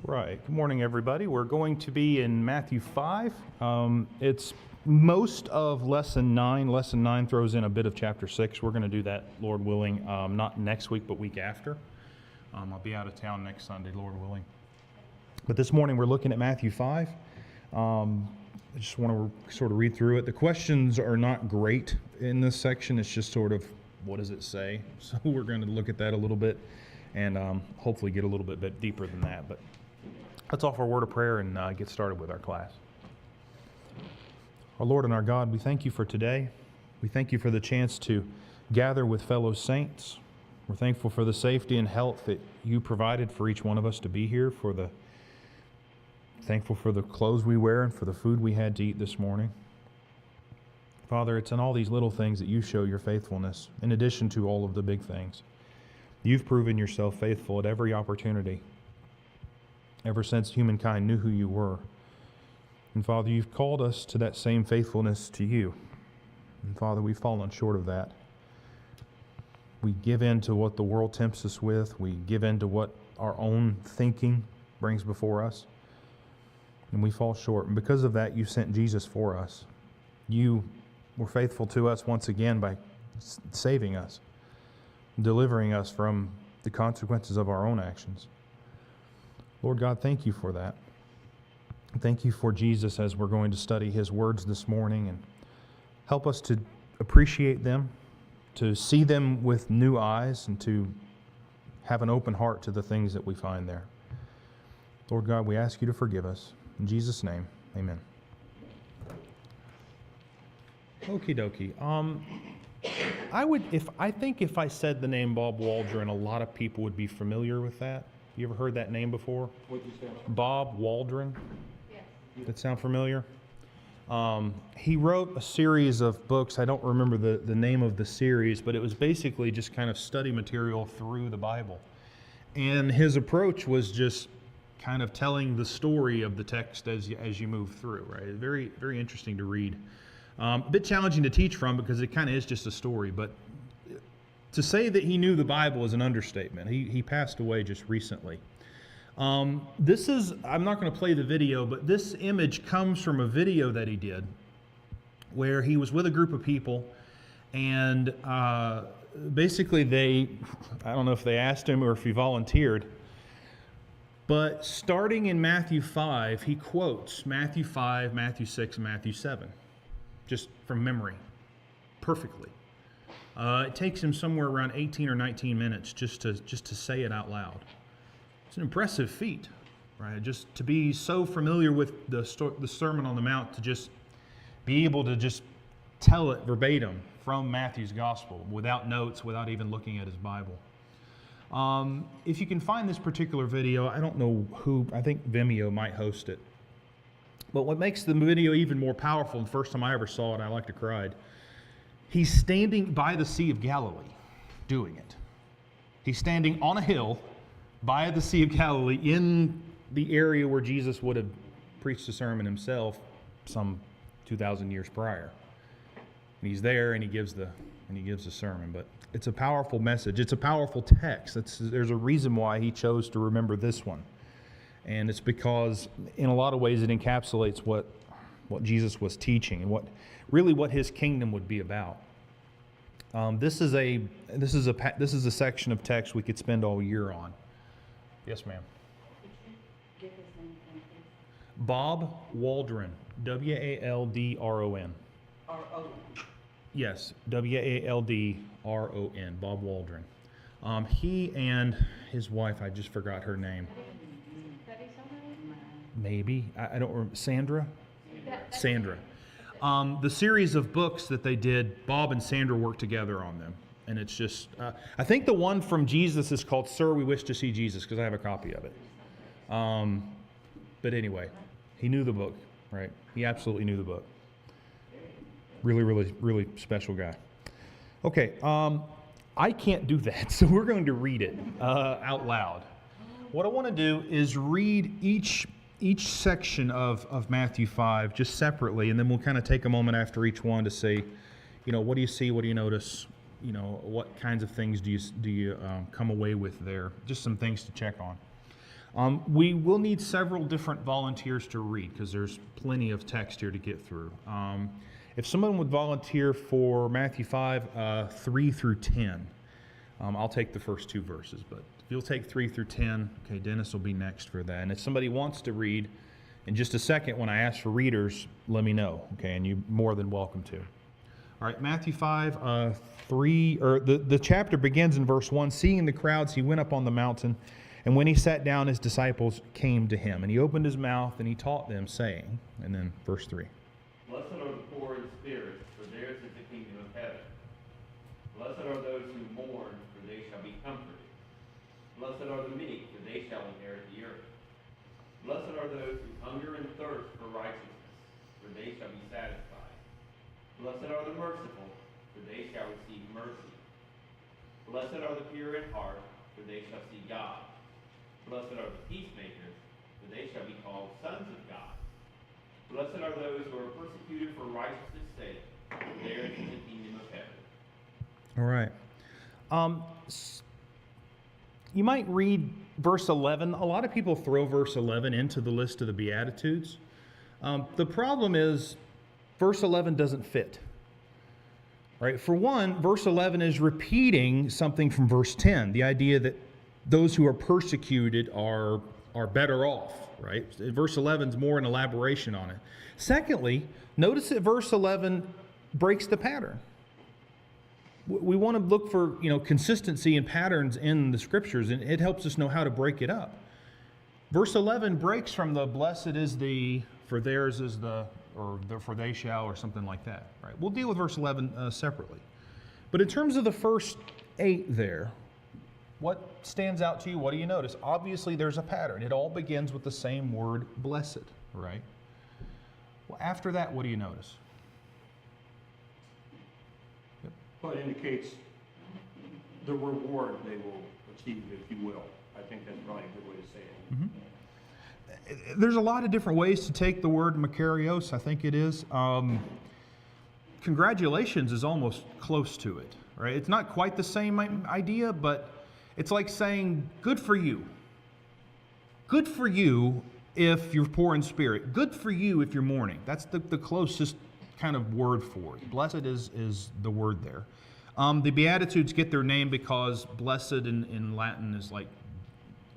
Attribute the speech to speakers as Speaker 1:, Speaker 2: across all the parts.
Speaker 1: Right. Good morning, everybody. We're going to be in Matthew 5. It's most of Lesson 9. Lesson 9 throws in a bit of Chapter 6. We're going to do that, Lord willing, not next week, but week after. I'll be out of town next Sunday, Lord willing. But this morning we're looking at Matthew 5. I just want to sort of read through it. The questions are not great in this section. It's just sort of, what does it say? So we're going to look at that a little bit and hopefully get a little bit deeper than that. But let's offer a word of prayer and get started with our class. Our Lord and our God, we thank you for today. We thank you for the chance to gather with fellow saints. We're thankful for the safety and health that you provided for each one of us to be here, thankful for the clothes we wear and for the food we had to eat this morning. Father, it's in all these little things that you show your faithfulness, in addition to all of the big things. You've proven yourself faithful at every opportunity, ever since humankind knew who you were. And Father, you've called us to that same faithfulness to you. And Father, we've fallen short of that. We give in to what the world tempts us with. We give in to what our own thinking brings before us. And we fall short. And because of that, you sent Jesus for us. You were faithful to us once again by saving us, delivering us from the consequences of our own actions. Lord God, thank you for that. Thank you for Jesus as we're going to study his words this morning, and help us to appreciate them, to see them with new eyes, and to have an open heart to the things that we find there. Lord God, we ask you to forgive us. In Jesus' name, amen. Okie dokie. I think if I said the name Bob Waldron, a lot of people would be familiar with that. You ever heard that name before?
Speaker 2: What'd you say?
Speaker 1: Bob Waldron?
Speaker 3: Yes.
Speaker 1: That sound familiar? He wrote a series of books. I don't remember the name of the series, but it was basically just kind of study material through the Bible. And his approach was just kind of telling the story of the text as you move through, right? Very, very interesting to read. A bit challenging to teach from because it kind of is just a story, but to say that he knew the Bible is an understatement. He passed away just recently. I'm not going to play the video, but this image comes from a video that he did where he was with a group of people, and basically I don't know if they asked him or if he volunteered, but starting in Matthew 5, he quotes Matthew 5, Matthew 6, and Matthew 7, just from memory, perfectly. It takes him somewhere around 18 or 19 minutes just to say it out loud. It's an impressive feat, right? Just to be so familiar with the Sermon on the Mount, to just be able to just tell it verbatim from Matthew's Gospel without notes, without even looking at his Bible. If you can find this particular video, I don't know who, I think Vimeo might host it. But what makes the video even more powerful, and the first time I ever saw it, I like to cried, he's standing by the Sea of Galilee doing it. He's standing on a hill by the Sea of Galilee in the area where Jesus would have preached a sermon himself some 2,000 years prior. And he's there and he gives the sermon. But it's a powerful message. It's a powerful text. There's a reason why he chose to remember this one. And it's because in a lot of ways it encapsulates what Jesus was teaching and what his kingdom would be about. This is a section of text we could spend all year on. Yes, ma'am.
Speaker 3: Could you give us anything, please?
Speaker 1: Bob Waldron, W-A-L-D-R-O-N.
Speaker 3: R-O-N.
Speaker 1: Yes, W-A-L-D-R-O-N. Bob Waldron. He and his wife, I just forgot her name. Maybe. I don't remember. Sandra? Sandra. The series of books that they did, Bob and Sandra worked together on them. And it's just, I think the one from Jesus is called Sir, We Wish to See Jesus, because I have a copy of it. But anyway, he knew the book, right? He absolutely knew the book. Really, really, really special guy. Okay, I can't do that, so we're going to read it out loud. What I want to do is read each section of Matthew 5 just separately, and then we'll kind of take a moment after each one to say, what do you see, what do you notice, what kinds of things do you come away with there? Just some things to check on. We will need several different volunteers to read because there's plenty of text here to get through. If someone would volunteer for Matthew 5, 3 through 10, I'll take the first two verses, but if you'll take 3 through 10, okay, Dennis will be next for that. And if somebody wants to read, in just a second when I ask for readers, let me know, okay, and you're more than welcome to. All right, Matthew 5, 3, or the chapter begins in verse 1. Seeing the crowds, he went up on the mountain, and when he sat down, his disciples came to him. And he opened his mouth, and he taught them, saying, and then verse 3.
Speaker 2: Blessed are the poor in spirit, for theirs is the kingdom of heaven. Blessed are those who mourn, for they shall be comforted. Blessed are the meek, for they shall inherit the earth. Blessed are those who hunger and thirst for righteousness, for they shall be satisfied. Blessed are the merciful, for they shall receive mercy. Blessed are the pure in heart, for they shall see God. Blessed are the peacemakers, for they shall be called sons of God. Blessed are those who are persecuted for righteousness' sake, for theirs is the kingdom of heaven.
Speaker 1: All right. You might read verse 11. A lot of people throw verse 11 into the list of the Beatitudes. The problem is verse 11 doesn't fit. Right? For one, verse 11 is repeating something from verse 10, the idea that those who are persecuted are better off. Right? Verse 11 is more an elaboration on it. Secondly, notice that verse 11 breaks the pattern. We want to look for, consistency and patterns in the scriptures, and it helps us know how to break it up. Verse 11 breaks from the blessed is the, for theirs is the, or the, for they shall, or something like that. Right? We'll deal with verse 11 separately. But in terms of the first 8 there, what stands out to you? What do you notice? Obviously, there's a pattern. It all begins with the same word, blessed, right? Well, after that, what do you notice?
Speaker 4: Well, it indicates the reward they will achieve, if you will. I think that's probably a good way to say it.
Speaker 1: There's a lot of different ways to take the word makarios, I think it is. Congratulations is almost close to it, right? It's not quite the same idea, but it's like saying, good for you. Good for you if you're poor in spirit. Good for you if you're mourning. That's the closest kind of word for it. Blessed is the word there. The Beatitudes get their name because blessed in Latin is like,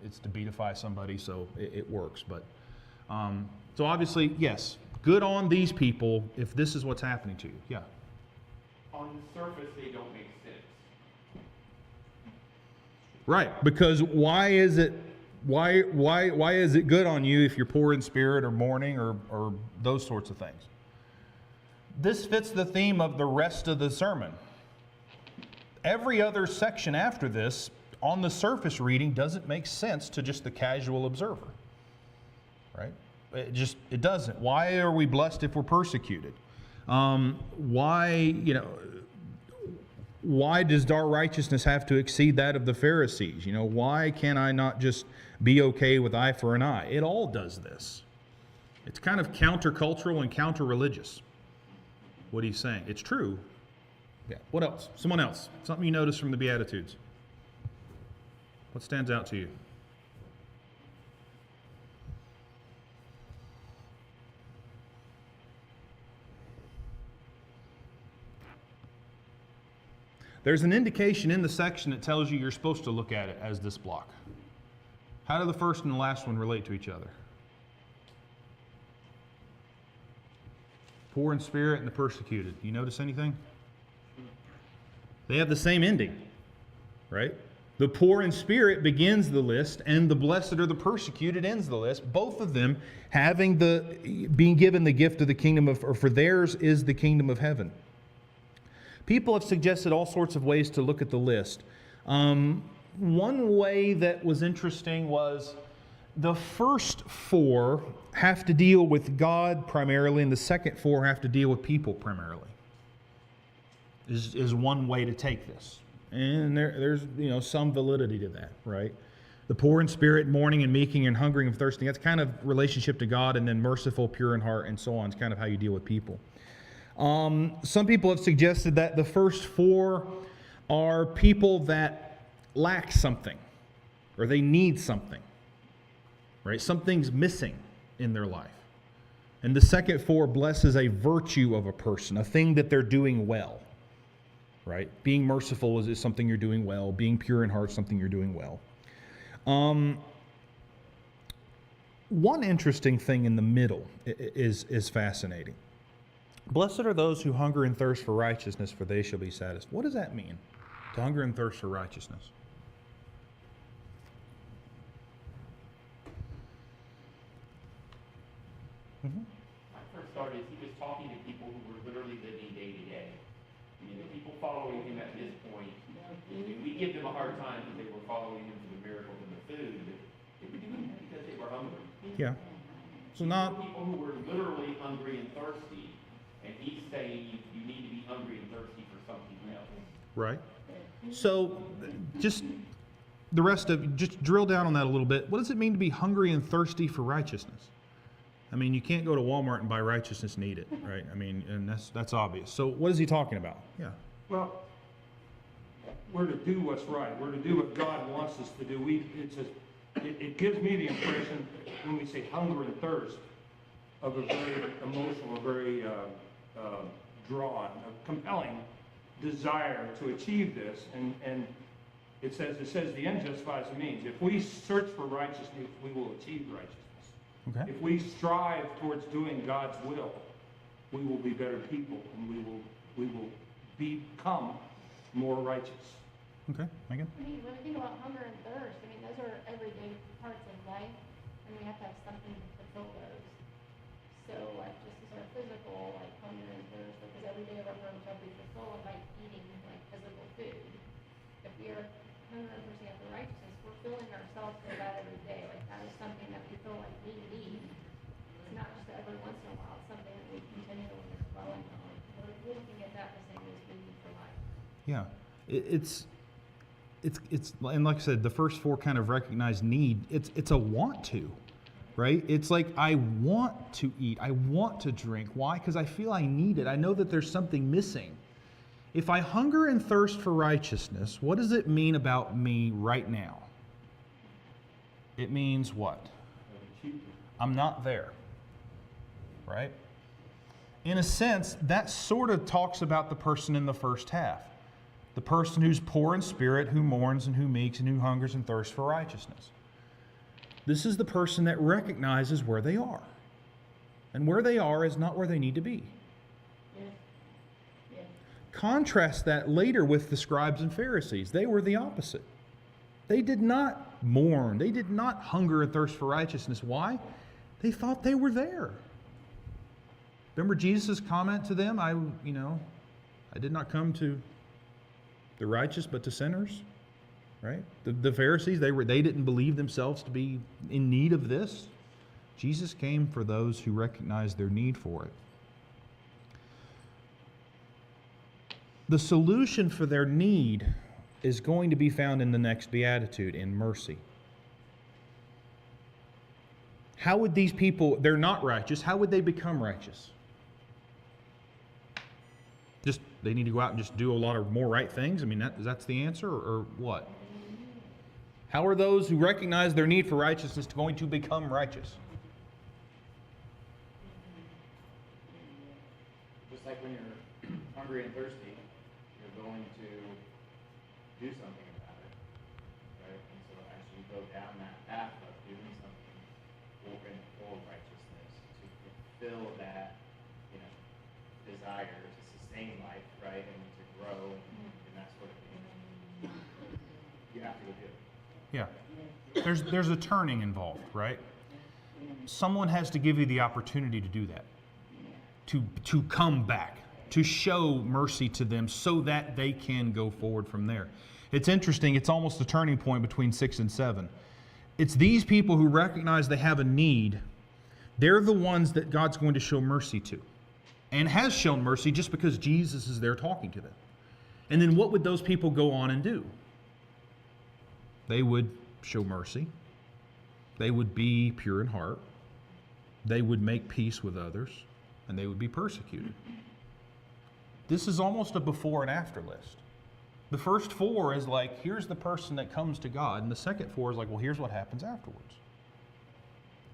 Speaker 1: it's to beatify somebody, so it works. But so obviously, yes, good on these people if this is what's happening to you. Yeah.
Speaker 2: On the surface, they don't make sense.
Speaker 1: Right, because why is it good on you if you're poor in spirit or mourning or those sorts of things? This fits the theme of the rest of the sermon. Every other section after this, on the surface reading, doesn't make sense to just the casual observer. Right? It doesn't. Why are we blessed if we're persecuted? Why does our righteousness have to exceed that of the Pharisees? Why can I not just be okay with eye for an eye? It all does this. It's kind of countercultural and counter-religious. What he's saying. It's true. Yeah. What else? Someone else. Something you notice from the Beatitudes. What stands out to you? There's an indication in the section that tells you you're supposed to look at it as this block. How do the first and the last one relate to each other? Poor in spirit and the persecuted. You notice anything? They have the same ending, right? The poor in spirit begins the list, and the blessed or the persecuted ends the list. Both of them being given the gift of the kingdom of, or for theirs is the kingdom of heaven. People have suggested all sorts of ways to look at the list. One way that was interesting was the first 4 have to deal with God primarily, and the second 4 have to deal with people primarily. Is one way to take this. And there's some validity to that, right? The poor in spirit, mourning and meeking and hungering and thirsting, that's kind of relationship to God, and then merciful, pure in heart, and so on. It's kind of how you deal with people. Some people have suggested that the first 4 are people that lack something, or they need something. right? Something's missing in their life. And the second 4, blessed is a virtue of a person, a thing that they're doing well, right? Being merciful is something you're doing well. Being pure in heart is something you're doing well. One interesting thing in the middle is fascinating. Blessed are those who hunger and thirst for righteousness, for they shall be satisfied. What does that mean, to hunger and thirst for righteousness?
Speaker 2: My first thought is he was talking to people who were literally living day to day. I mean, the people following him at this point, I mean, we give them a hard time because they were following him for the miracles and the food, but they were doing that because they were hungry.
Speaker 1: Yeah. So
Speaker 2: There
Speaker 1: not
Speaker 2: were people who were literally hungry and thirsty, and he's saying you need to be hungry and thirsty for something else.
Speaker 1: right. So just the rest of just drill down on that a little bit. What does it mean to be hungry and thirsty for righteousness? I mean, you can't go to Walmart and buy righteousness and eat it, right? I mean, and that's obvious. So what is he talking about? Yeah.
Speaker 4: Well, we're to do what's right. We're to do what God wants us to do. It gives me the impression, when we say hunger and thirst, of a very emotional, a very drawn, a compelling desire to achieve this. And it says the end justifies the means. If we search for righteousness, we will achieve righteousness.
Speaker 1: Okay.
Speaker 4: If we strive towards doing God's will, we will be better people, and we will become more righteous.
Speaker 1: Okay. Megan?
Speaker 5: I mean, when we think about hunger and thirst, I mean, those are everyday parts of life, and we have to have something to fulfill those. So, like, just as our physical, like, hunger and thirst, because every day of our room shall be fulfilled by eating, like, physical food. If we are hunger and thirsty after righteousness, we're filling ourselves with that every day. Like, that is something that we feel like we need. It's not just every once in a while, it's something that we continually are dwelling on. We're looking at that the same as we need for life.
Speaker 1: Yeah. It's and like I said, the first 4 kind of recognize need. It's a want to, right? It's like, I want to eat. I want to drink. Why? Because I feel I need it. I know that there's something missing. If I hunger and thirst for righteousness, what does it mean about me right now? It means what? I'm not there, right? In a sense, that sort of talks about the person in the first half. The person who's poor in spirit, who mourns and who meeks and who hungers and thirsts for righteousness. This is the person that recognizes where they are. And where they are is not where they need to be. Contrast that later with the scribes and Pharisees. They were the opposite. They did not mourn. They did not hunger and thirst for righteousness. Why? They thought they were there. Remember Jesus' comment to them? I did not come to the righteous, but to sinners, right? The Pharisees, they didn't believe themselves to be in need of this. Jesus came for those who recognized their need for it. The solution for their need is going to be found in the next beatitude, in mercy. How would these people, they're not righteous, how would they become righteous? Just, they need to go out and just do a lot of more right things? I mean, that's the answer, or what? How are those who recognize their need for righteousness going to become righteous?
Speaker 6: Just like when you're hungry and thirsty, you're going to do something about it, right? And so as you go down that path of doing something for righteousness, to fulfill that, desire to sustain life, right, and to grow and that sort of thing, you have to go do it.
Speaker 1: Yeah. There's a turning involved, right? Someone has to give you the opportunity to do that. To come back, to show mercy to them so that they can go forward from there. It's interesting, it's almost a turning point between 6 and 7. It's these people who recognize they have a need, they're the ones that God's going to show mercy to. And has shown mercy just because Jesus is there talking to them. And then what would those people go on and do? They would show mercy. They would be pure in heart. They would make peace with others. And they would be persecuted. This is almost a before and after list. The first 4 is like, here's the person that comes to God. And the second 4 is like, well, here's what happens afterwards.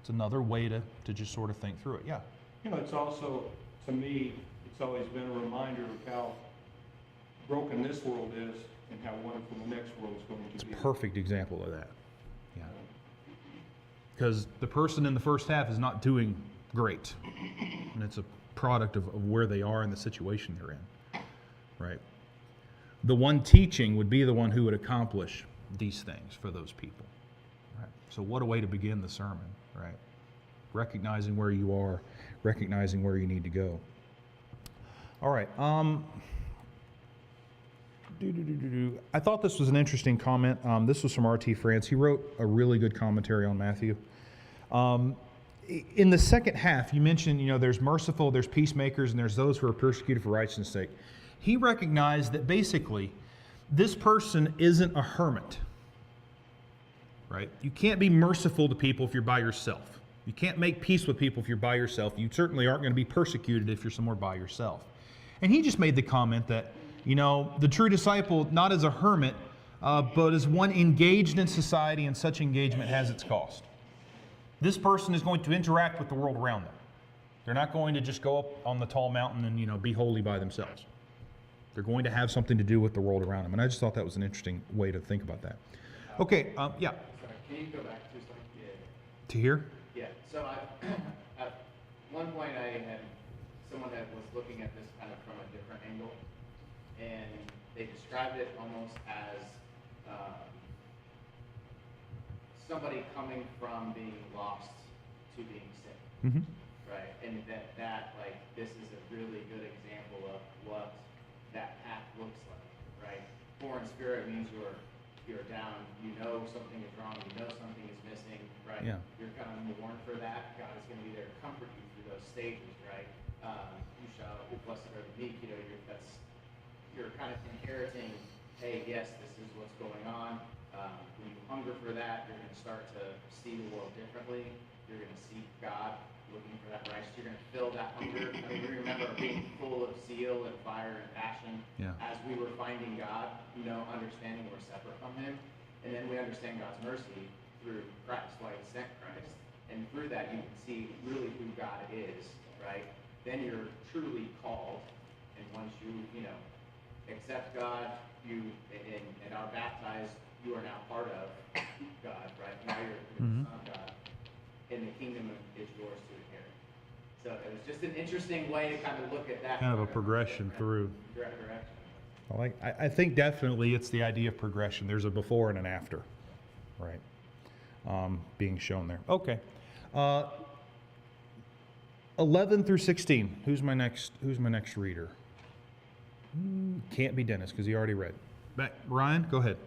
Speaker 1: It's another way to just sort of think through it. Yeah.
Speaker 4: You know, it's also, to me, it's always been a reminder of how broken this world is and how wonderful the next world is going
Speaker 1: It's
Speaker 4: to
Speaker 1: a
Speaker 4: be.
Speaker 1: perfect example of that. Yeah. Because the person in the first half is not doing great. And it's a product of where they are and the situation they're in. Right? The one teaching would be the one who would accomplish these things for those people. Right? So what a way to begin the sermon, right? Recognizing where you are, recognizing where you need to go. All right. I thought this was an interesting comment. This was from R.T. France. He wrote a really good commentary on Matthew. In the second half, you mentioned, there's merciful, there's peacemakers, and there's those who are persecuted for righteousness' sake. He recognized that basically this person isn't a hermit, right? You can't be merciful to people if you're by yourself. You can't make peace with people if you're by yourself. You certainly aren't going to be persecuted if you're somewhere by yourself. And he just made the comment that, the true disciple, not as a hermit, but as one engaged in society, and such engagement has its cost. This person is going to interact with the world around them. They're not going to just go up on the tall mountain and, be holy by themselves. They're going to have something to do with the world around them. And I just thought that was an interesting way to think about that. Okay, yeah.
Speaker 6: Sorry, can you go back to something?
Speaker 1: To here?
Speaker 6: Yeah, so at one point someone was looking at this kind of from a different angle, and they described it almost as somebody coming from being lost to being saved,
Speaker 1: Mm-hmm.
Speaker 6: right? And that this is a really good example of what that path looks like, right? Poor in spirit means you're down, something is wrong, something is missing, right?
Speaker 1: Yeah.
Speaker 6: You're going to mourn for that. God is going to be there to comfort you through those stages, right? Blessed are the meek, you're kind of inheriting, hey, yes, this is what's going on. When you hunger for that, you're going to start to see the world differently. You're going to seek God, looking for that righteousness. You're going to fill that hunger. I mean, we remember being full of zeal and fire and passion as we were finding God, understanding we're separate from Him. And then we understand God's mercy through Christ, why He sent Christ. And through that, you can see really who God is, right? Then you're truly called. And once you, accept God, and are baptized, you are now part of God, right? Now you're the son of God, and the kingdom is yours to inherit. So it was just an interesting way to kind of look at that.
Speaker 1: Kind of a progression through.
Speaker 6: Direction.
Speaker 1: I think definitely it's the idea of progression. There's a before and an after, right? Being shown there. Okay. 11 through 16. Who's my next reader? Can't be Dennis because he already read. Back, Ryan, go ahead.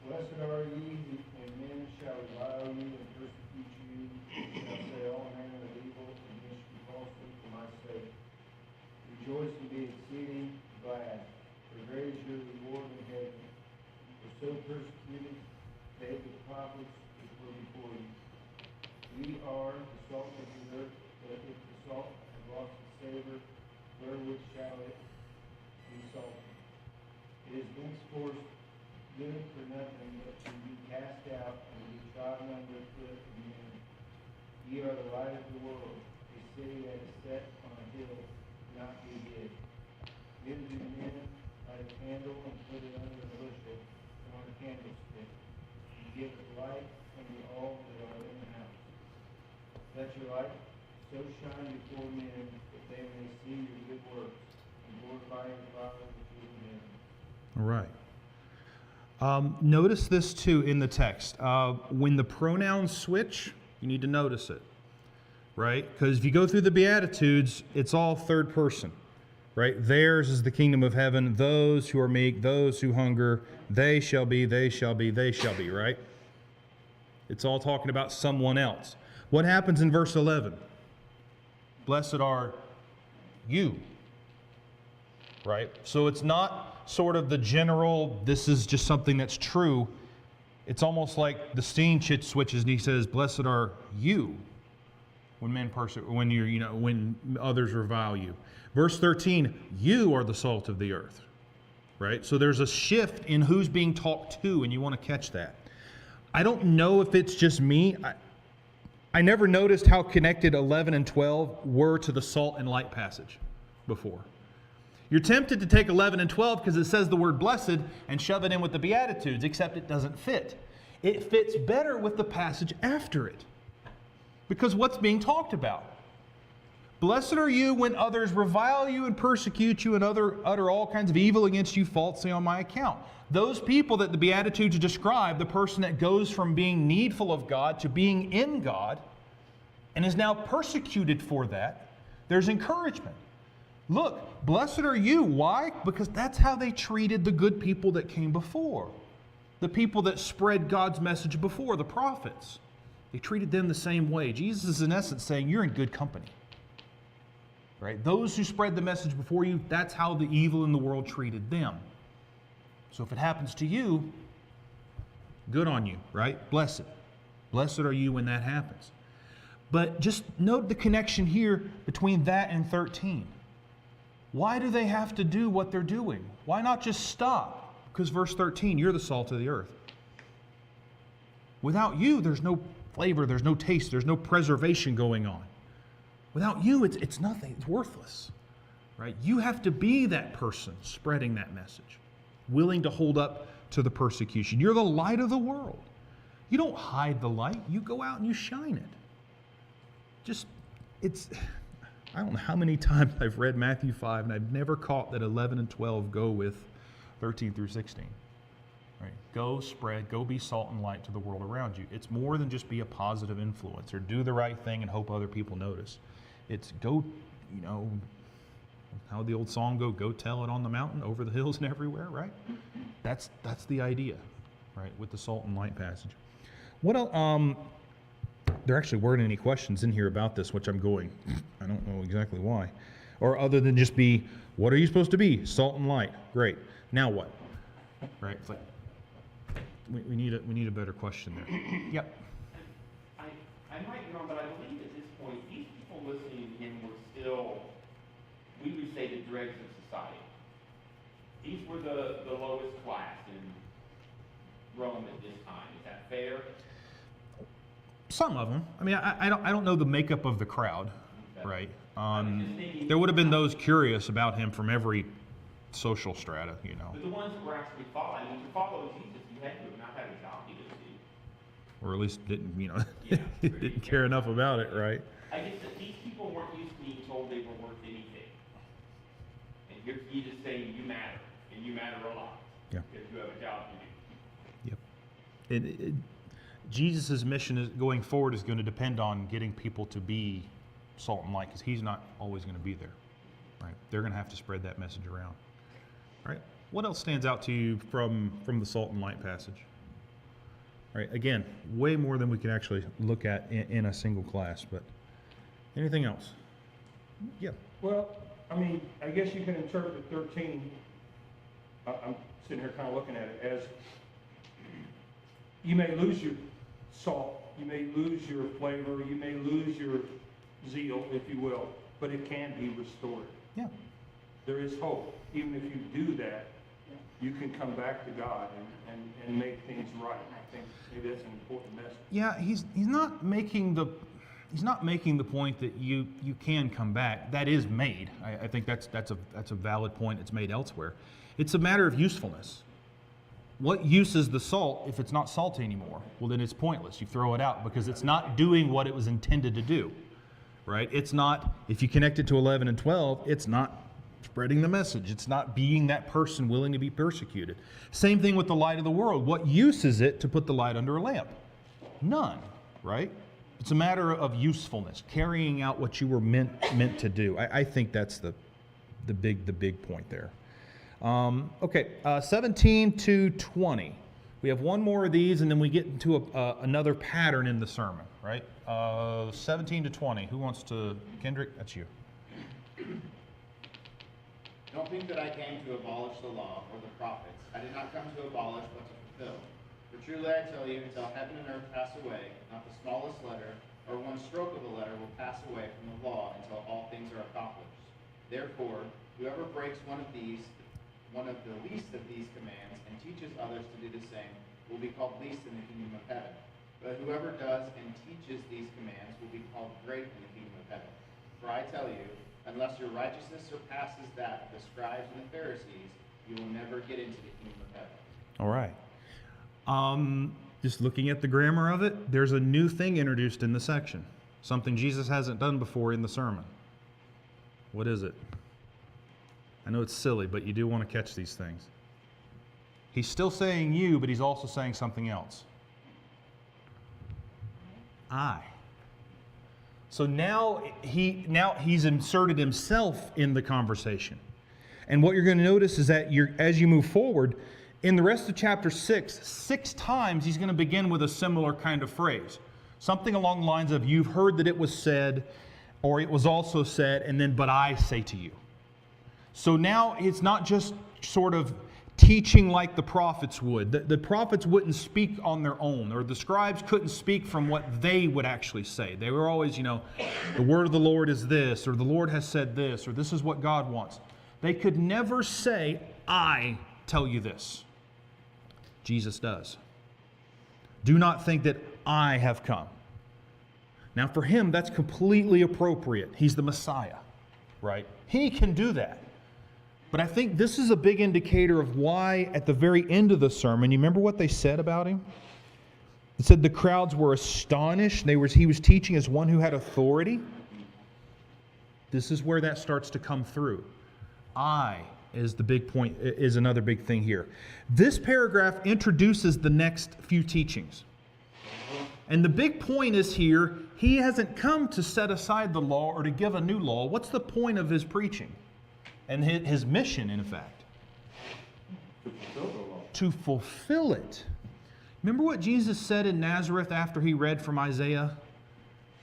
Speaker 7: Blessed are ye, when men shall revile you and persecute you, and shall say all manner of evil against you falsely for my sake. Rejoice and be exceeding glad, for great is your reward in heaven. For so persecuted they the prophets which were before you. We are the salt of the earth, but if the salt have lost its savor, wherewith shall it be salted? It is henceforth good for nothing but to be cast out and to be trodden under foot of men. Ye are the light of the world. A city that is set on a hill cannot be hid. Neither do men light a candle and put it under a bushel or on a candlestick. And give it light unto all that are in the house. Let your light so shine before men that they may see your good works and glorify your Father which is in heaven.
Speaker 1: All right. Notice this too in the text. When the pronouns switch, you need to notice it, right? Because if you go through the Beatitudes, it's all third person, right? Theirs is the kingdom of heaven. Those who are meek, those who hunger, they shall be, they shall be, they shall be, right? It's all talking about someone else. What happens in verse 11? Blessed are you, right? So it's not sort of the general, this is just something that's true. It's almost like the scene switches and he says, blessed are you when men when others revile you. Verse 13, you are the salt of the earth, right? So there's a shift in who's being talked to, and you want to catch that. I don't know if it's just me. I never noticed how connected 11 and 12 were to the salt and light passage before. You're tempted to take 11 and 12 because it says the word blessed and shove it in with the Beatitudes, except it doesn't fit. It fits better with the passage after it. Because what's being talked about? Blessed are you when others revile you and persecute you and utter all kinds of evil against you falsely on my account. Those people that the Beatitudes describe, the person that goes from being needful of God to being in God and is now persecuted for that, there's encouragement. Look, blessed are you. Why? Because that's how they treated the good people that came before. The people that spread God's message before, the prophets. They treated them the same way. Jesus is in essence saying, you're in good company. Right? Those who spread the message before you, that's how the evil in the world treated them. So if it happens to you, good on you, right? Blessed. Blessed are you when that happens. But just note the connection here between that and 13. Why do they have to do what they're doing? Why not just stop? Because verse 13, you're the salt of the earth. Without you, there's no flavor, there's no taste, there's no preservation going on. Without you, it's nothing, it's worthless. Right? You have to be that person spreading that message, willing to hold up to the persecution. You're the light of the world. You don't hide the light, you go out and you shine it. I don't know how many times I've read Matthew 5 and I've never caught that 11 and 12 go with 13 through 16. Right? Go spread, go be salt and light to the world around you. It's more than just be a positive influence or do the right thing and hope other people notice. It's go, how the old song go tell it on the mountain, over the hills and everywhere, right? That's the idea, right, with the salt and light passage. What else? There actually weren't any questions in here about this, which I'm going, I don't know exactly why. Or other than just be, what are you supposed to be? Salt and light. Great. Now what? Right? It's like, we need a better question there. Yep.
Speaker 2: I might be wrong, but I believe at this point, these people listening to him were still, we would say, the dregs of society. These were the lowest class in Rome at this time. Is that fair?
Speaker 1: Some of them. I mean, I don't know the makeup of the crowd,
Speaker 2: Okay.
Speaker 1: right? There would have been those curious about him from every social strata,
Speaker 2: But the ones that were actually following, to follow Jesus, you had to have not had a job to see.
Speaker 1: or at least didn't,
Speaker 2: Yeah,
Speaker 1: didn't care enough about it, right?
Speaker 2: I guess that these people weren't used to being told they were worth anything. And you're Jesus saying you matter, and you matter a lot.
Speaker 1: Yeah.
Speaker 2: Because you have a job to do.
Speaker 1: Yep. Jesus' mission is going forward is going to depend on getting people to be salt and light, because he's not always going to be there. Right? They're going to have to spread that message around. Right? What else stands out to you from the salt and light passage? Right? Again, way more than we can actually look at in a single class. But anything else? Yeah.
Speaker 4: Well, I mean, I guess you can interpret 13, I'm sitting here kind of looking at it as, you may lose your salt, you may lose your flavor, you may lose your zeal, if you will, but it can be restored.
Speaker 1: Yeah.
Speaker 4: There is hope. Even if you do that, you can come back to God and make things right. I think maybe that's an important message.
Speaker 1: Yeah, he's not making the point that you can come back. That is made. I think that's a valid point. It's made elsewhere. It's a matter of usefulness. What use is the salt if it's not salty anymore? Well, then it's pointless. You throw it out because it's not doing what it was intended to do, right? It's not, if you connect it to 11 and 12, it's not spreading the message. It's not being that person willing to be persecuted. Same thing with the light of the world. What use is it to put the light under a lamp? None, right? It's a matter of usefulness, carrying out what you were meant to do. I think that's the big point there. Okay, 17 to 20. We have one more of these, and then we get into another pattern in the sermon, right? 17 to 20. Who wants to? Kendrick, that's you.
Speaker 6: Don't think that I came to abolish the law or the prophets. I did not come to abolish, but to fulfill. For truly I tell you, until heaven and earth pass away, not the smallest letter or one stroke of a letter will pass away from the law until all things are accomplished. Therefore, whoever breaks one of the least of these commands and teaches others to do the same will be called least in the kingdom of heaven. But whoever does and teaches these commands will be called great in the kingdom of heaven. For I tell you, unless your righteousness surpasses that of the scribes and the Pharisees, you will never get into the kingdom of heaven.
Speaker 1: All right. Just looking at the grammar of it, there's a new thing introduced in the section. Something Jesus hasn't done before in the sermon. What is it? I know it's silly, but you do want to catch these things. He's still saying you, but he's also saying something else. I. So now he's inserted himself in the conversation. And what you're going to notice is that as you move forward, in the rest of chapter 6 times he's going to begin with a similar kind of phrase. Something along the lines of, you've heard that it was said, or it was also said, and then, but I say to you. So now it's not just sort of teaching like the prophets would. The prophets wouldn't speak on their own, or the scribes couldn't speak from what they would actually say. They were always, the word of the Lord is this, or the Lord has said this, or this is what God wants. They could never say, I tell you this. Jesus does. Do not think that I have come. Now for him, that's completely appropriate. He's the Messiah, right? He can do that. But I think this is a big indicator of why at the very end of the sermon, you remember what they said about him? It said the crowds were astonished. He was teaching as one who had authority. This is where that starts to come through. I is the big point, is another big thing here. This paragraph introduces the next few teachings. And the big point is here, he hasn't come to set aside the law or to give a new law. What's the point of his preaching? And his mission, in fact? To fulfill it. Remember what Jesus said in Nazareth after he read from Isaiah?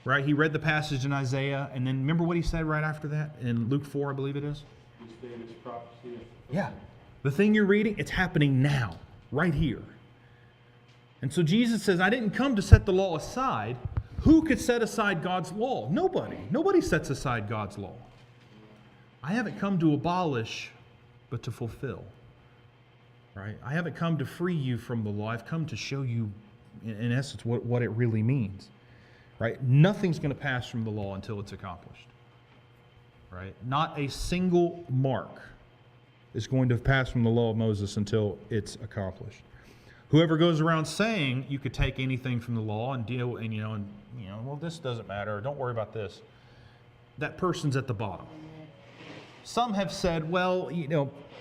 Speaker 1: Right? He read the passage in Isaiah, and then remember what he said right after that? In Luke 4, I believe it is?
Speaker 4: David's prophecy.
Speaker 1: Yeah. The thing you're reading, it's happening now, right here. And so Jesus says, I didn't come to set the law aside. Who could set aside God's law? Nobody. Nobody sets aside God's law. I haven't come to abolish, but to fulfill. Right? I haven't come to free you from the law. I've come to show you, in essence, what it really means. Right? Nothing's going to pass from the law until it's accomplished. Right? Not a single mark is going to pass from the law of Moses until it's accomplished. Whoever goes around saying you could take anything from the law and deal, well, this doesn't matter, or don't worry about this, that person's at the bottom. Some have said, well,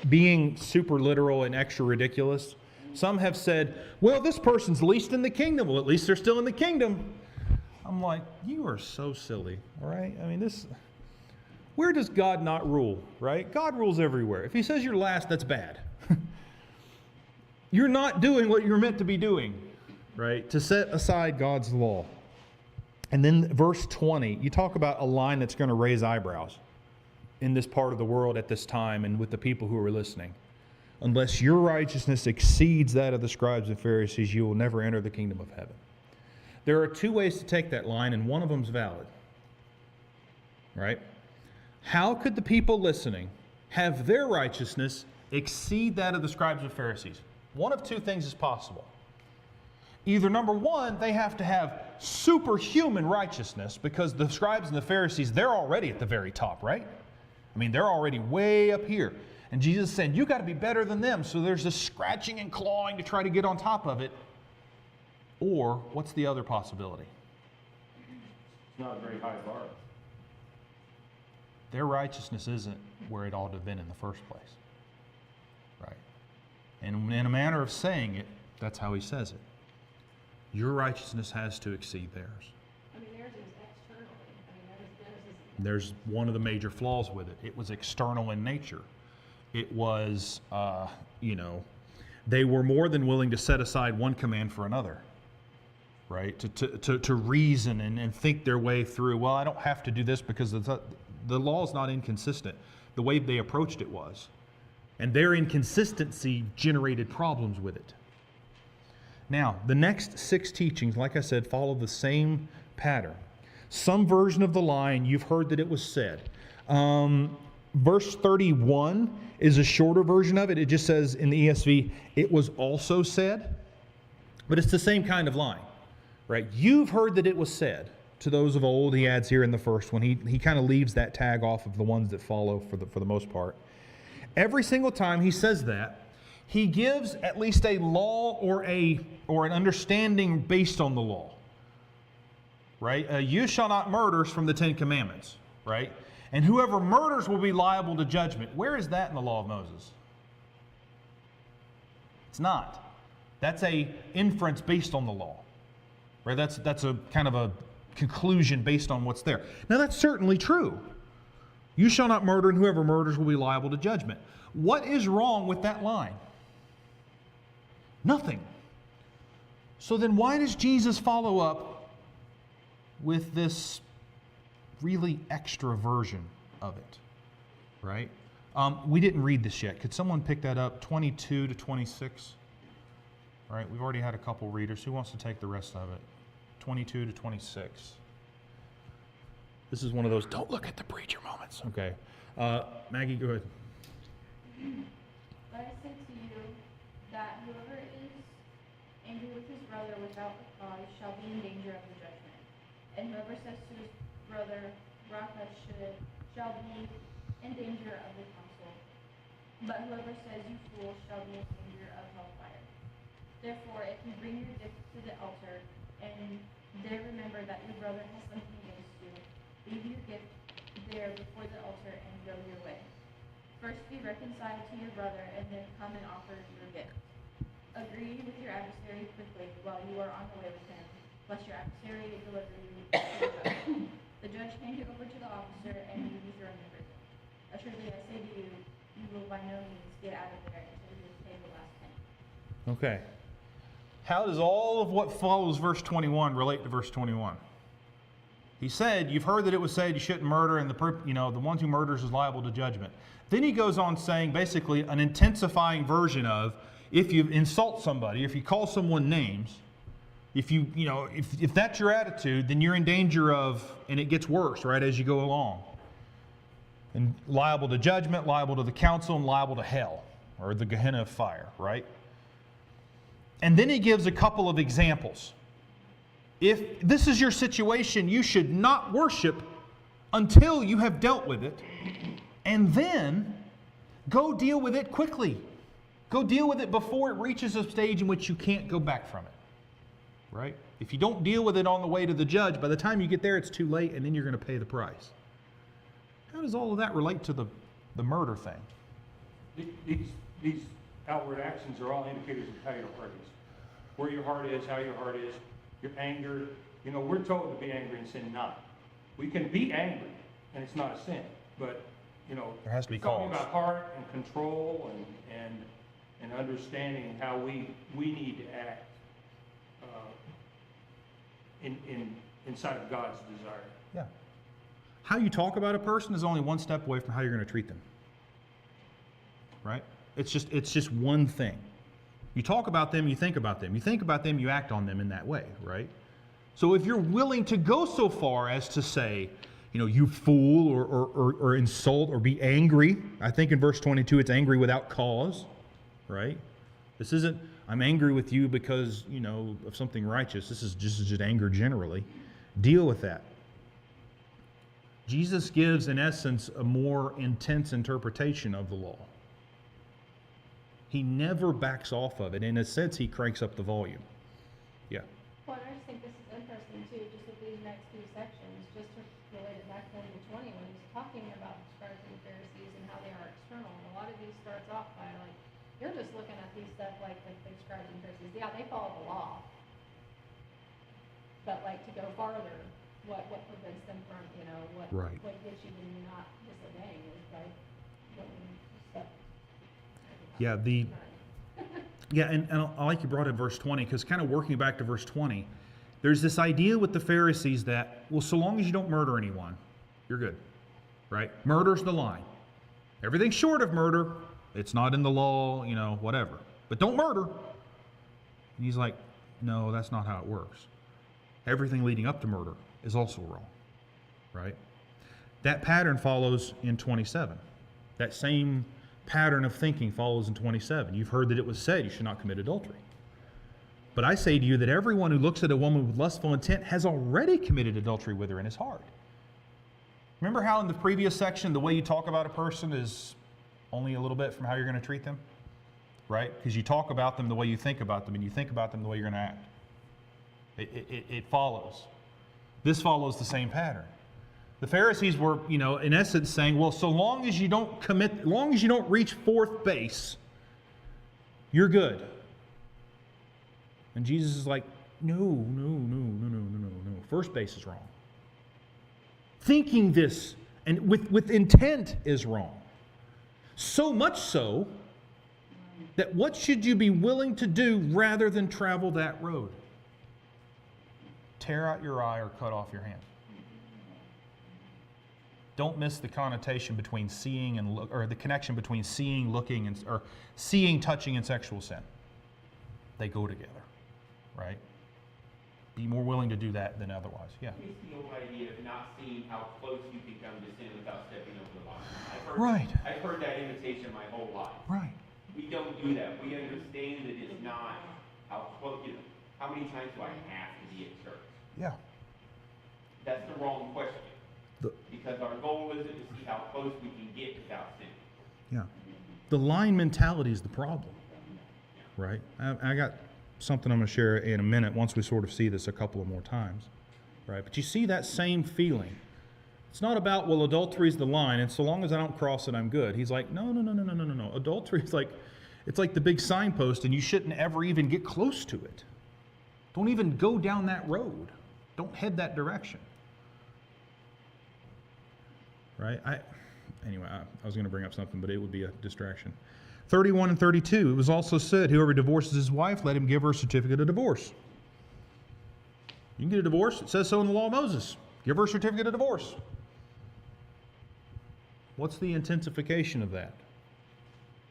Speaker 1: being super literal and extra ridiculous, some have said, well, this person's least in the kingdom. Well, at least they're still in the kingdom. I'm like, you are so silly, all right? I mean, where does God not rule, right? God rules everywhere. If he says you're last, that's bad. You're not doing what you're meant to be doing, right? To set aside God's law. And then verse 20, you talk about a line that's going to raise eyebrows in this part of the world at this time and with the people who are listening. Unless your righteousness exceeds that of the scribes and Pharisees, you will never enter the kingdom of heaven. There are two ways to take that line, and one of them is valid. Right? How could the people listening have their righteousness exceed that of the scribes and Pharisees? One of two things is possible. Either number one, they have to have superhuman righteousness because the scribes and the Pharisees, they're already at the very top, right? I mean, they're already way up here. And Jesus said, you got to be better than them. So there's this scratching and clawing to try to get on top of it. Or what's the other possibility?
Speaker 4: It's not a very high bar.
Speaker 1: Their righteousness isn't where it ought to have been in the first place. Right? And in a manner of saying it, that's how he says it. Your righteousness has to exceed theirs.
Speaker 5: I mean, theirs is externally. I mean, theirs is.
Speaker 1: There's one of the major flaws with it. It was external in nature. It was, they were more than willing to set aside one command for another. Right? To reason and think their way through, well, I don't have to do this because the law is not inconsistent. The way they approached it was. And their inconsistency generated problems with it. Now, the next 6 teachings, like I said, follow the same pattern. Some version of the line, you've heard that it was said. Verse 31 is a shorter version of it. It just says in the ESV, it was also said. But it's the same kind of line. right? You've heard that it was said to those of old, he adds here in the first one. He kind of leaves that tag off of the ones that follow for the most part. Every single time he says that, he gives at least a law or an understanding based on the law, right? You shall not murder is from the Ten Commandments, right? And whoever murders will be liable to judgment. Where is that in the law of Moses? It's not. That's a inference based on the law, right? That's a kind of a conclusion based on what's there. Now that's certainly true. You shall not murder, and whoever murders will be liable to judgment. What is wrong with that line? Nothing. So then why does Jesus follow up with this really extra version of it, right? We didn't read this yet. Could someone pick that up, 22 to 26? All right, we've already had a couple readers. Who wants to take the rest of it? 22 to 26. This is one of those don't look at the preacher moments. Okay. Maggie, go ahead.
Speaker 5: But I say to you that whoever is angry with his brother without a cause shall be in danger of the judgment. And whoever says to his brother, Raca, shall be in danger of the council. But whoever says, you fool, shall be in danger of hellfire. Therefore, if you bring your gift to the altar, and there remember that your brother has something against you, leave your gift there before the altar and go your way. First be reconciled to your brother, and then come and offer your gift. Agree with your adversary quickly while you are on the way with him, lest your adversary deliver you to the judge. The judge hand you over to the officer, and you be thrown in prison. Assuredly, I say to you, you will by no means get out of there until you have paid the last penny.
Speaker 1: Okay. How does all of what follows verse 21 relate to verse 21? He said, you've heard that it was said you shouldn't murder, and the one who murders is liable to judgment. Then he goes on saying basically an intensifying version of if you insult somebody, if you call someone names, if that's your attitude, then you're in danger of, and it gets worse, right, as you go along. And liable to judgment, liable to the council, and liable to hell, or the Gehenna of fire, right? And then he gives a couple of examples. If this is your situation, you should not worship until you have dealt with it, and then go deal with it quickly. Go deal with it before it reaches a stage in which you can't go back from it, right? If you don't deal with it on the way to the judge, by the time you get there, it's too late, and then you're going to pay the price. How does all of that relate to the murder thing?
Speaker 4: These outward actions are all indicators of how your heart is. Where your heart is, how your heart is, your anger. We're told to be angry and sin not. We can be angry, and it's not a sin. But,
Speaker 1: there has to be
Speaker 4: talking
Speaker 1: cause.
Speaker 4: about heart and control and understanding how we need to act inside of God's desire.
Speaker 1: Yeah. How you talk about a person is only one step away from how you're going to treat them. Right? It's just one thing. You talk about them, you think about them. You think about them, you act on them in that way, right? So if you're willing to go so far as to say, you fool, or insult, or be angry, I think in verse 22 it's angry without cause, right? This isn't, I'm angry with you because, of something righteous. This is just anger generally. Deal with that. Jesus gives, in essence, a more intense interpretation of the law. He never backs off of it. In a sense, he cranks up the volume. Yeah.
Speaker 5: Well, I just think this is interesting too, just with these next two sections, just to relate it back to 20 when he's talking about the scribes and Pharisees and how they are external. And a lot of these starts off by like, you're just looking at these stuff like the scribes and Pharisees. Yeah, they follow the law. But like to go farther, what prevents them from,
Speaker 1: Right.
Speaker 5: what gets you to not disobeying is like going stuff.
Speaker 1: Yeah, and I like you brought in verse 20, because kind of working back to verse 20, there's this idea with the Pharisees that, well, so long as you don't murder anyone, you're good, right? Murder's the line. Everything short of murder, it's not in the law, whatever. But don't murder. And he's like, no, that's not how it works. Everything leading up to murder is also wrong, right? That pattern follows in 27. That same pattern of thinking follows in 27. You've heard that it was said you should not commit adultery. But I say to you that everyone who looks at a woman with lustful intent has already committed adultery with her in his heart. Remember how in the previous section, the way you talk about a person is only a little bit from how you're going to treat them? Right? Because you talk about them the way you think about them, and you think about them the way you're going to act. It follows. This follows the same pattern. The Pharisees were, in essence saying, well, so long as you don't commit, long as you don't reach fourth base, you're good. And Jesus is like, no. First base is wrong. Thinking this and with intent is wrong. So much so that what should you be willing to do rather than travel that road? Tear out your eye or cut off your hand. Don't miss the connotation between seeing and or the connection between seeing, looking, or seeing, touching, and sexual sin. They go together, right? Be more willing to do that than otherwise. Yeah.
Speaker 2: It's the old idea of not seeing how close you can come to sin without stepping over the line.
Speaker 1: Right.
Speaker 2: I've heard that imitation my whole life.
Speaker 1: Right.
Speaker 2: We don't do that. We understand that it's not how close, how many times do I have to be at church?
Speaker 1: Yeah.
Speaker 2: That's the wrong question. Because our goal isn't to see how close we can get without sin.
Speaker 1: Yeah. The line mentality is the problem, right? I got something I'm going to share in a minute once we sort of see this a couple of more times, right? But you see that same feeling. It's not about, well, adultery is the line, and so long as I don't cross it, I'm good. He's like, no. Adultery is it's like the big signpost, and you shouldn't ever even get close to it. Don't even go down that road. Don't head that direction. Right? I was going to bring up something, but it would be a distraction. 31 and 32, it was also said, whoever divorces his wife, let him give her a certificate of divorce. You can get a divorce. It says so in the law of Moses. Give her a certificate of divorce. What's the intensification of that?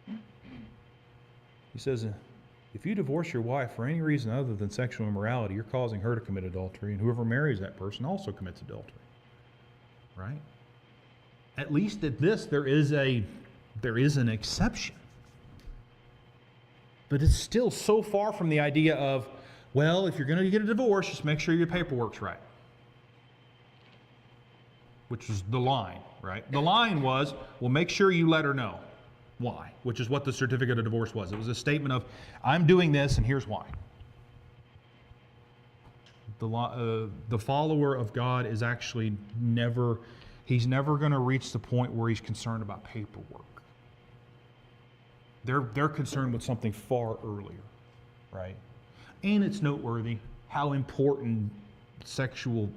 Speaker 1: He says, if you divorce your wife for any reason other than sexual immorality, you're causing her to commit adultery, and whoever marries that person also commits adultery. Right? At least at this, there is an exception. But it's still so far from the idea of, well, if you're going to get a divorce, just make sure your paperwork's right. Which is the line, right? The line was, well, make sure you let her know why, which is what the certificate of divorce was. It was a statement of, I'm doing this and here's why. The follower of God is actually he's never going to reach the point where he's concerned about paperwork. They're concerned with something far earlier, right? And it's noteworthy how important sexual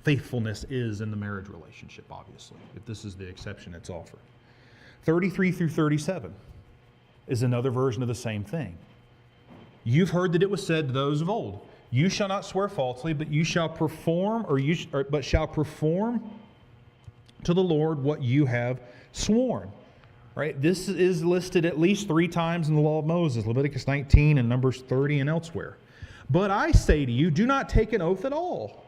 Speaker 1: faithfulness is in the marriage relationship, obviously, if this is the exception that's offered. 33 through 37 is another version of the same thing. You've heard that it was said to those of old, you shall not swear falsely, but you shall perform, but shall perform to the Lord what you have sworn. Right? This is listed at least 3 times in the law of Moses, Leviticus 19 and Numbers 30 and elsewhere. But I say to you, do not take an oath at all,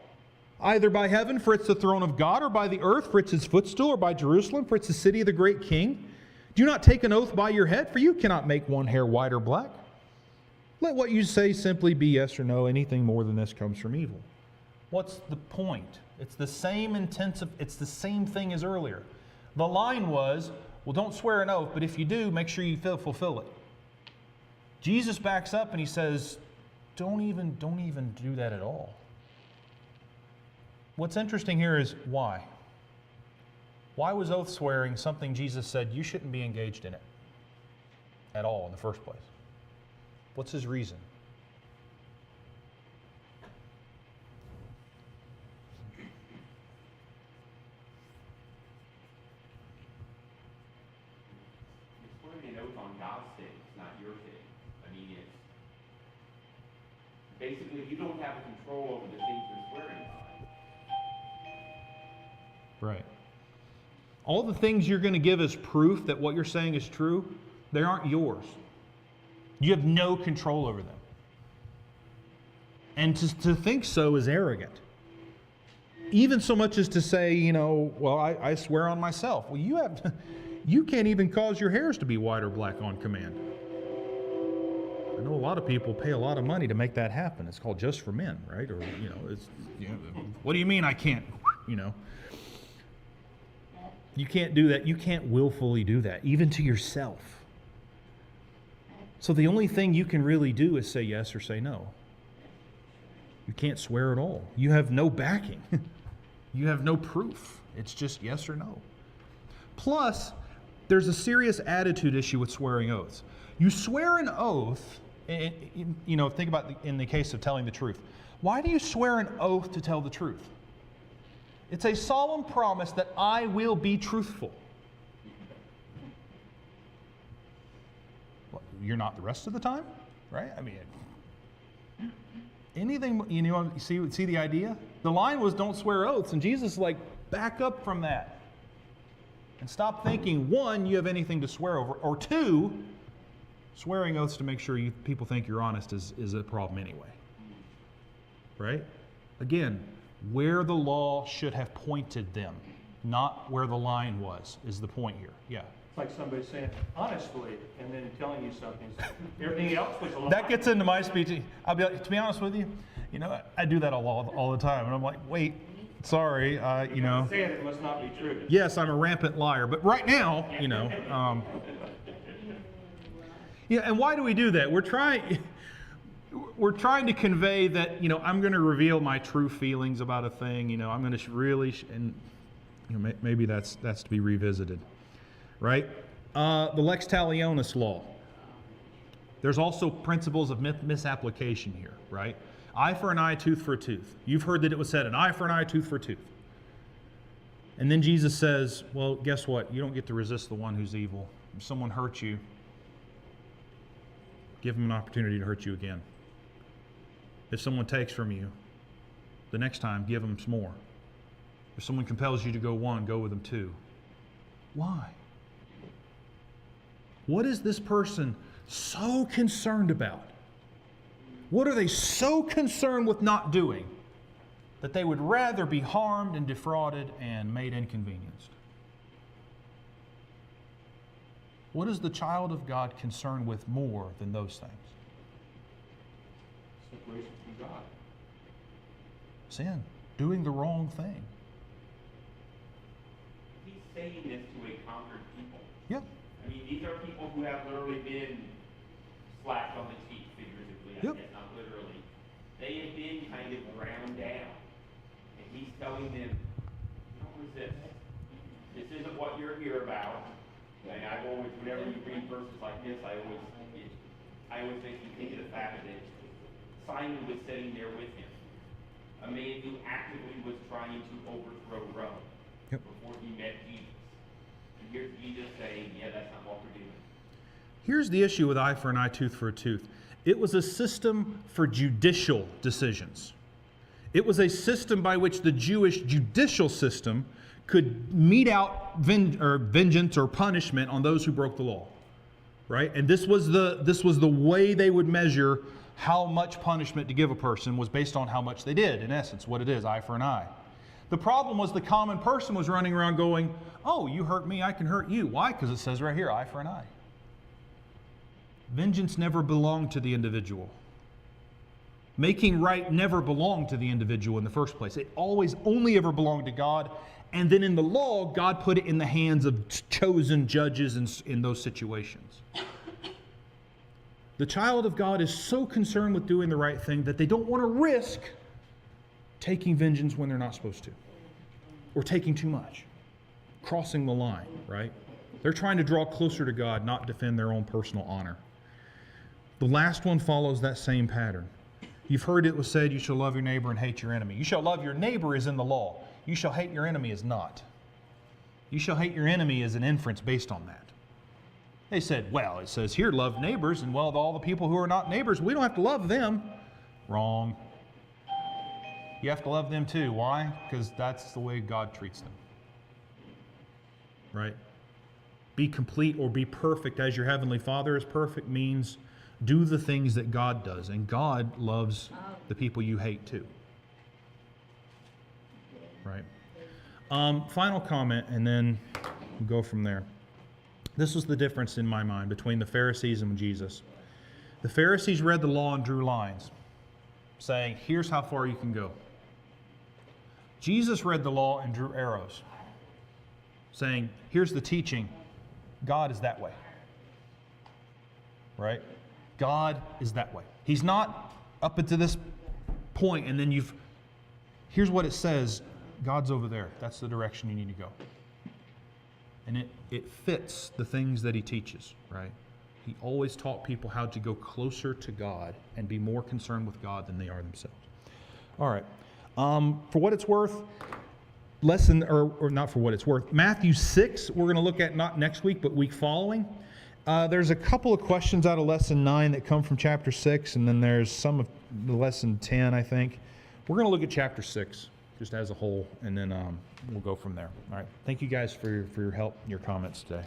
Speaker 1: either by heaven, for it's the throne of God, or by the earth, for it's his footstool, or by Jerusalem, for it's the city of the great king. Do not take an oath by your head, for you cannot make one hair white or black. Let what you say simply be yes or no. Anything more than this comes from evil. What's the point? It's the same it's the same thing as earlier. The line was, well, don't swear an oath, but if you do, make sure you fulfill it. Jesus backs up and he says, don't even do that at all. What's interesting here is why? Why was oath swearing something Jesus said you shouldn't be engaged in it at all in the first place? What's his reason?
Speaker 2: Swearing an oath on God's thing, it's not your thing. I mean, it's basically you don't have control over the things you're swearing on.
Speaker 1: Right. All the things you're going to give as proof that what you're saying is true, they aren't yours. You have no control over them. And to think so is arrogant. Even so much as to say, well, I swear on myself. Well, you can't even cause your hairs to be white or black on command. I know a lot of people pay a lot of money to make that happen. It's called Just for Men, right? Or, it's, what do you mean I can't, You can't do that. You can't willfully do that, even to yourself. So the only thing you can really do is say yes or say no. You can't swear at all. You have no backing. You have no proof. It's just yes or no. Plus, there's a serious attitude issue with swearing oaths. You swear an oath, think about in the case of telling the truth. Why do you swear an oath to tell the truth? It's a solemn promise that I will be truthful. Well, you're not the rest of the time, right? I mean, anything, see the idea? The line was don't swear oaths, and Jesus is like, back up from that. And stop thinking, one, you have anything to swear over, or two, swearing oaths to make sure people think you're honest is a problem anyway. Right? Again, where the law should have pointed them, not where the line was, is the point here. Yeah.
Speaker 4: It's like somebody saying, honestly, and then telling you something. Everything else was a lie.
Speaker 1: That gets into my speech. I'll be like, to be honest with you, I do that all the time. And I'm like, wait, sorry,
Speaker 4: Saying it must not be true.
Speaker 1: Yes, I'm a rampant liar. But right now, and why do we do that? We're trying to convey that, I'm going to reveal my true feelings about a thing. I'm going to really, maybe that's to be revisited, right? The Lex Talionis law. There's also principles of misapplication here, right? Eye for an eye, tooth for a tooth. You've heard that it was said, an eye for an eye, tooth for a tooth. And then Jesus says, well, guess what? You don't get to resist the one who's evil. If someone hurts you, give them an opportunity to hurt you again. If someone takes from you, the next time, give them some more. If someone compels you to go one, go with them two. Why? What is this person so concerned about? What are they so concerned with not doing that they would rather be harmed and defrauded and made inconvenienced? What is the child of God concerned with more than those things?
Speaker 4: Separation from God.
Speaker 1: Sin. Doing the wrong thing.
Speaker 2: He's saying this to a conquered people.
Speaker 1: Yep.
Speaker 2: I mean, these are people who have literally been slapped on the cheek, figuratively, I
Speaker 1: Yep.
Speaker 2: guess, not literally. They have been kind of ground down. And he's telling them, don't resist. This isn't what you're here about. And I always, whenever you read verses like this, I always think you think of the fact that Simon was sitting there with him. A man who actively was trying to overthrow Rome before he met Jesus. And here's Jesus saying, yeah, that's not what we're doing.
Speaker 1: Here's the issue with eye for an eye, tooth for a tooth. It was a system for judicial decisions. It was a system by which the Jewish judicial system could mete out vengeance or punishment on those who broke the law, right? And this was the way they would measure how much punishment to give a person was based on how much they did. In essence, what it is, eye for an eye. The problem was the common person was running around going, "Oh, you hurt me, I can hurt you." Why? Because it says right here, eye for an eye. Vengeance never belonged to the individual. Making right never belonged to the individual in the first place. It always only ever belonged to God. And then in the law, God put it in the hands of chosen judges in those situations. The child of God is so concerned with doing the right thing that they don't want to risk taking vengeance when they're not supposed to. Or taking too much. Crossing the line, right? They're trying to draw closer to God, not defend their own personal honor. The last one follows that same pattern. You've heard it was said, you shall love your neighbor and hate your enemy. You shall love your neighbor is in the law. You shall hate your enemy is not. You shall hate your enemy is an inference based on that. They said, well, it says here, love neighbors, and well, all the people who are not neighbors, we don't have to love them. Wrong. You have to love them too. Why? Because that's the way God treats them. Right? Be complete or be perfect as your heavenly Father is perfect means do the things that God does. And God loves the people you hate too. Right? Final comment, and then we'll go from there. This was the difference in my mind between the Pharisees and Jesus. The Pharisees read the law and drew lines, saying, here's how far you can go. Jesus read the law and drew arrows, saying, here's the teaching. God is that way. Right? God is that way. He's not up into this point and then here's what it says. God's over there. That's the direction you need to go. And it fits the things that he teaches, right? He always taught people how to go closer to God and be more concerned with God than they are themselves. All right. For what it's worth, or not for what it's worth, Matthew 6, we're going to look at not next week, but week following. There's a couple of questions out of lesson 9 that come from chapter 6, and then there's some of the lesson 10, I think. We're going to look at chapter 6 just as a whole, and then we'll go from there. All right. Thank you guys for your help and your comments today.